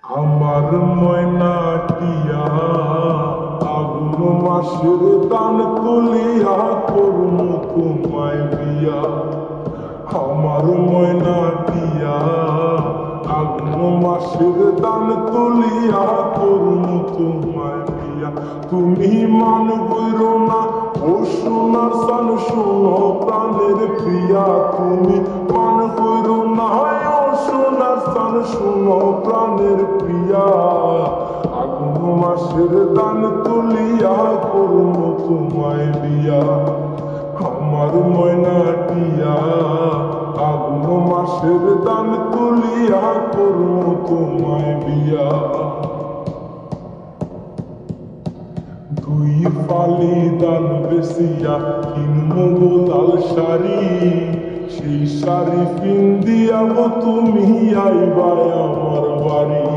আমার ময়নাটিয়া আগুন মাসের দান তুলিয়া করুন তোমায় বিয়া। আমার ময়নাটিয়া আগুন মাসের দান তুলিয়া করুন তোমায় বিয়া। তুমি মান বইরো না ও সোনার সান শোনো প্রাণের প্রিয়া। তুমি মান বইরো না ও সোনার সান শোনো প্রাণের প্রিয়া। আগুন মাসের দান তুলিয়া করুন তোমায় বিয়া। আমার ময়নাটিয়া আগুন মাসের দান তুলিয়া করুন তোমায় বিয়া। দুই ফালি দান বেসিয়া কিনবো লাল শাড়ি, সেই শাড়ি পিন্দিয়াবো তুমি আইবা আমার বাড়ি।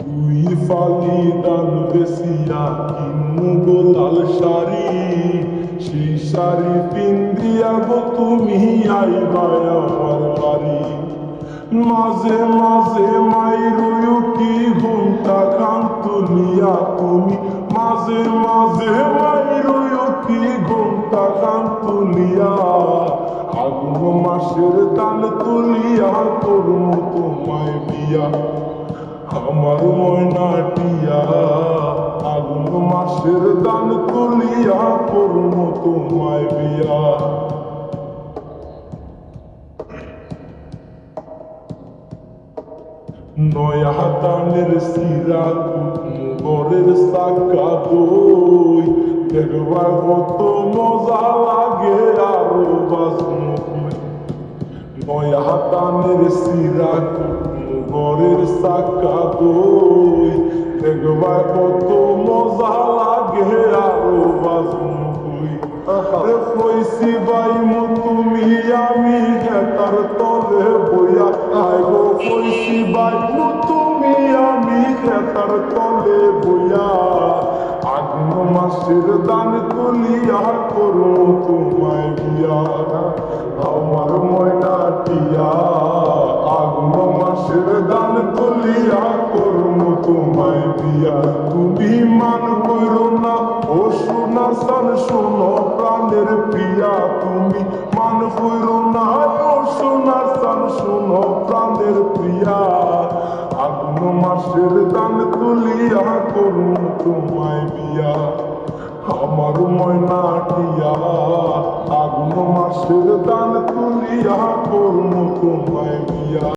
দুই ফালি দান বেসিয়া কিনবো লাল শাড়ি, সেই শাড়ি পিন্দিয়াবো তুমি আইবা আমার বাড়ি। মাঝে মাঝে মাইরুয়ু কি ঘুমটা খান তুলিয়া তুমি, মাঝে মাঝে মাইরুয়ু কি ঘুমটা খান তুলিয়া। আগুন মাসের দান তুলিয়া করুন তোমায় বিয়া। আমার ময়নাটিয়া আগুন মাসের দান তুলিয়া করুন তোমায় বিয়া। নয়া হাতানের সিরা ঘরের সাকা দই, দেখবার কত মজা লাগে আরো বাজনো। নয়া হাতানের সিরা ঘরের সাকা দই, দেখবার কত মজা লাগে আরো বাজনো। আরে কইছি বাইমু তুমি আমি হেতার তলে বইয়া। আই গো কইছি বাইমু তুমি আমি হেতার তলে বইয়া। আগুন মাসের দান তুলিয়া করুন তোমায় বিয়া। আমার ময়নাটিয়া আগুন মাসের দান তুলিয়া করুন তোমায় বিয়া। তুমি মান কইরো না ও সোনার সান শোনো প্রাণের প্রিয়া। তুমি মান কইরো না ও সোনার সান শোনো প্রাণের প্রিয়া। আগুন মাসের দান তুলিয়া করুন তোমায় বিয়া। আমার ময়নাটিয়া আগুন মাসের দান তুলিয়া করুন তোমায় বিয়া।